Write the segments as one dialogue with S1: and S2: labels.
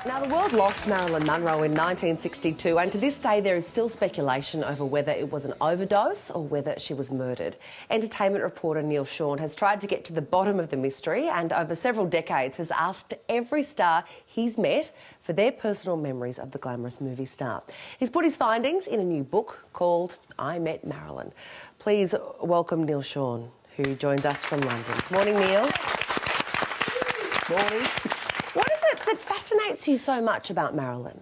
S1: Now, the world lost Marilyn Monroe in 1962, and to this day there is still speculation over whether it was an overdose or whether she was murdered. Entertainment reporter Neil Sean has tried to get to the bottom of the mystery and over several decades has asked every star he's met for their personal memories of the glamorous movie star. He's put his findings in a new book called I Met Marilyn. Please welcome Neil Sean, who joins us from London. Morning, Neil.
S2: Morning.
S1: What is it that fascinates you so much about Marilyn?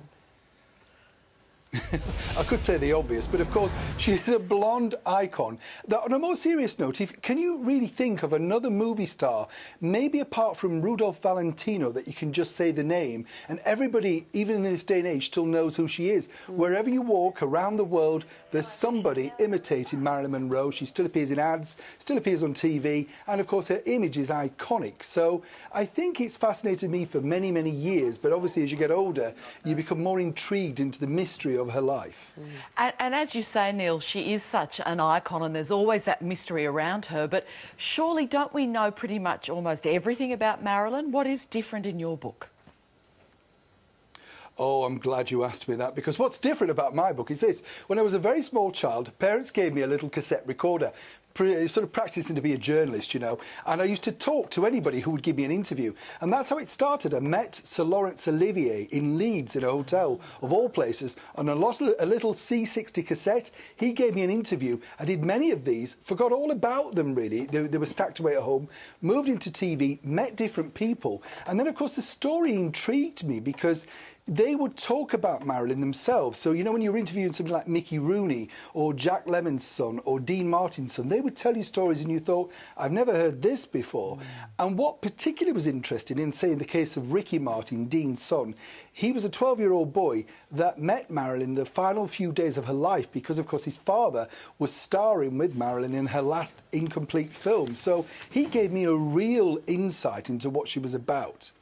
S2: I could say the obvious, but of course she is a blonde icon. That, on a more serious note, can you really think of another movie star, maybe apart from Rudolph Valentino, that you can just say the name and everybody, even in this day and age, still knows who she is? Wherever you walk around the world, there's somebody imitating Marilyn Monroe. She still appears in ads, still appears on TV, and of course her image is iconic. So I think it's fascinated me for many, many years, but obviously as you get older, you become more intrigued into the mystery of her life.
S3: And as you say, Neil, she is such an icon and there's always that mystery around her, but surely don't we know pretty much almost everything about Marilyn? What is different in your book?
S2: Oh, I'm glad you asked me that, because what's different about my book is this. When I was a very small child, parents gave me a little cassette recorder, sort of practicing to be a journalist, you know, and I used to talk to anybody who would give me an interview. And that's how it started. I met Sir Laurence Olivier in Leeds in a hotel, of all places, on a little C60 cassette. He gave me an interview. I did many of these, forgot all about them, really. They were stacked away at home, moved into TV, met different people. And then, of course, the story intrigued me because they would talk about Marilyn themselves. So, you know, when you were interviewing somebody like Mickey Rooney or Jack Lemmon's son or Dean Martin's son, they would tell you stories and you thought, I've never heard this before. And what particularly was interesting in, say, in the case of Ricky Martin, Dean's son, he was a 12-year-old boy that met Marilyn the final few days of her life because, of course, his father was starring with Marilyn in her last incomplete film. So he gave me a real insight into what she was about.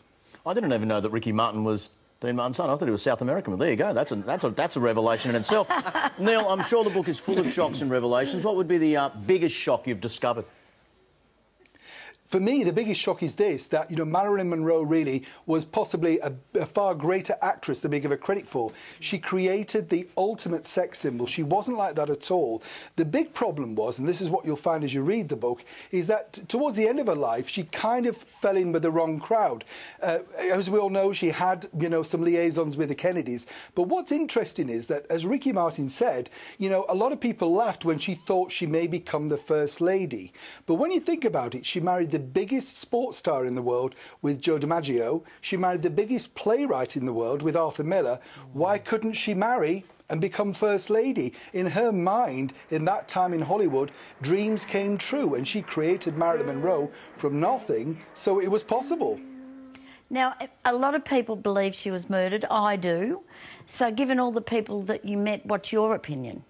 S4: I didn't even know that Ricky Martin was Dean Martin's son. I thought he was South American. Well, there you go. That's a revelation in itself. Neil, I'm sure the book is full of shocks and revelations. What would be the biggest shock you've discovered?
S2: For me, the biggest shock is this, that, you know, Marilyn Monroe really was possibly a far greater actress than we give her credit for. She created the ultimate sex symbol. She wasn't like that at all. The big problem was, and this is what you'll find as you read the book, is that towards the end of her life, she kind of fell in with the wrong crowd. As we all know, she had, you know, some liaisons with the Kennedys. But what's interesting is that, as Ricky Martin said, you know, a lot of people laughed when she thought she may become the First Lady. But when you think about it, she married the biggest sports star in the world with Joe DiMaggio. She married the biggest playwright in the world with Arthur Miller. Why couldn't she marry and become First Lady? In her mind, in that time in Hollywood, dreams came true, and she created Marilyn Monroe from nothing, so it was possible.
S5: Now, a lot of people believe she was murdered. I do. So given all the people that you met, what's your opinion?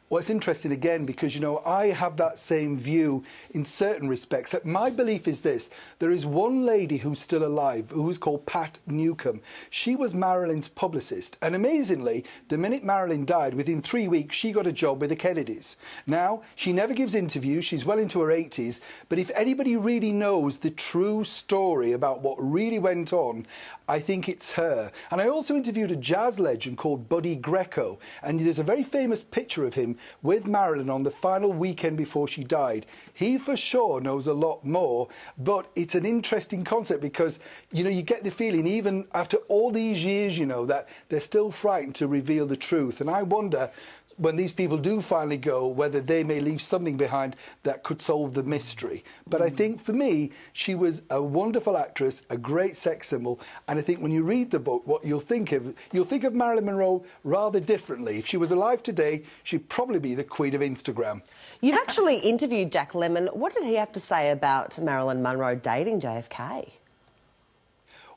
S2: Well, it's interesting again because, you know, I have that same view in certain respects. My belief is this. There is one lady who's still alive who's called Pat Newcomb. She was Marilyn's publicist. And amazingly, the minute Marilyn died, within 3 weeks, she got a job with the Kennedys. Now, she never gives interviews. She's well into her 80s. But if anybody really knows the true story about what really went on, I think it's her. And I also interviewed a jazz legend called Buddy Greco. And there's a very famous picture of him with Marilyn on the final weekend before she died. He for sure knows a lot more, but it's an interesting concept because, you know, you get the feeling even after all these years, you know, that they're still frightened to reveal the truth. And I wonder, when these people do finally go, whether they may leave something behind that could solve the mystery. But I think for me, she was a wonderful actress, a great sex symbol, and I think when you read the book, what you'll think of Marilyn Monroe rather differently. If she was alive today, she'd probably be the queen of Instagram.
S1: You've actually interviewed Jack Lemmon. What did he have to say about Marilyn Monroe dating JFK?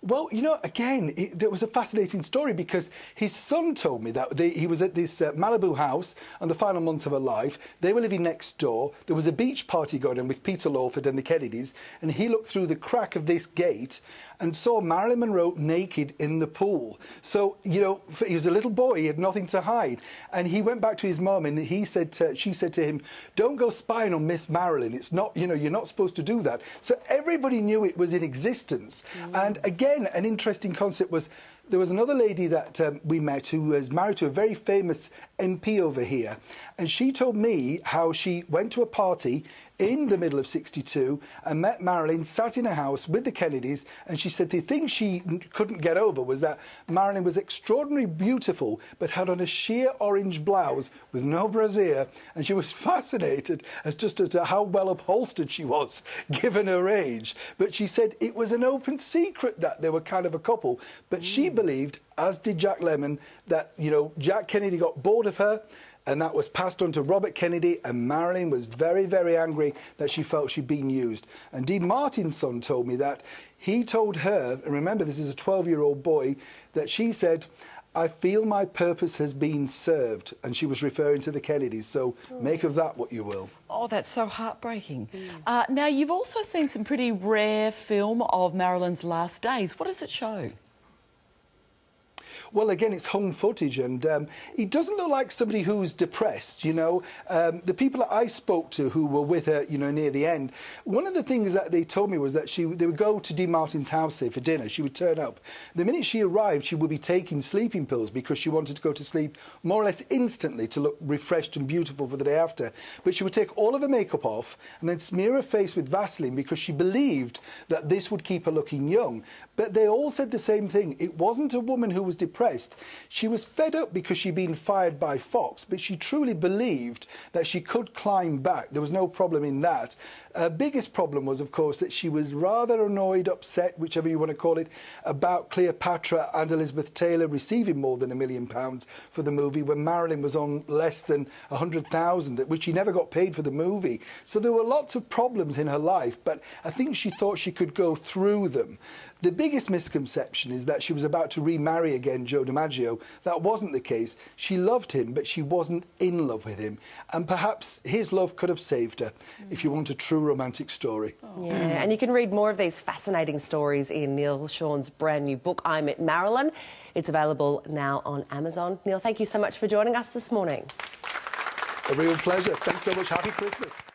S2: Well, you know, again, there was a fascinating story because his son told me that he was at this Malibu house on the final months of her life. They were living next door. There was a beach party going on with Peter Lawford and the Kennedys, and he looked through the crack of this gate and saw Marilyn Monroe naked in the pool. So, you know, he was a little boy, he had nothing to hide. And he went back to his mum and she said to him, don't go spying on Miss Marilyn. It's not, you know, you're not supposed to do that. So everybody knew it was in existence. And again, again, an interesting concept was there was another lady that we met who was married to a very famous MP over here, and she told me how she went to a party in the middle of '62 and met Marilyn, sat in a house with the Kennedys, and she said the thing she couldn't get over was that Marilyn was extraordinarily beautiful but had on a sheer orange blouse with no brassiere, and she was fascinated as to how well upholstered she was given her age. But she said it was an open secret that they were kind of a couple, but she believed, as did Jack Lemmon, that, you know, Jack Kennedy got bored of her, and that was passed on to Robert Kennedy, and Marilyn was very, very angry that she felt she'd been used. And Dean Martin's son told me that he told her, and remember this is a 12-year-old boy, that she said, "I feel my purpose has been served," and she was referring to the Kennedys, so make of that what you will.
S3: Oh, that's so heartbreaking. Now, you've also seen some pretty rare film of Marilyn's last days. What does it show?
S2: Well, again, it's home footage, and he doesn't look like somebody who's depressed, you know. The people that I spoke to who were with her, you know, near the end, one of the things that they told me was that they would go to Dean Martin's house, say, for dinner. She would turn up. The minute she arrived, she would be taking sleeping pills because she wanted to go to sleep more or less instantly to look refreshed and beautiful for the day after. But she would take all of her makeup off and then smear her face with Vaseline because she believed that this would keep her looking young. But they all said the same thing. It wasn't a woman who was depressed. She was fed up because she'd been fired by Fox, but she truly believed that she could climb back. There was no problem in that. Her biggest problem was, of course, that she was rather annoyed, upset, whichever you want to call it, about Cleopatra and Elizabeth Taylor receiving more than £1 million for the movie when Marilyn was on less than 100,000, which she never got paid for the movie. So there were lots of problems in her life, but I think she thought she could go through them. The biggest misconception is that she was about to remarry again Joe DiMaggio. That wasn't the case. She loved him, but she wasn't in love with him. And perhaps his love could have saved her, if you want a true romantic story.
S1: Yeah, and you can read more of these fascinating stories in Neil Sean's brand new book, I Met Marilyn. It's available now on Amazon. Neil, thank you so much for joining us this morning.
S2: A real pleasure. Thanks so much. Happy Christmas.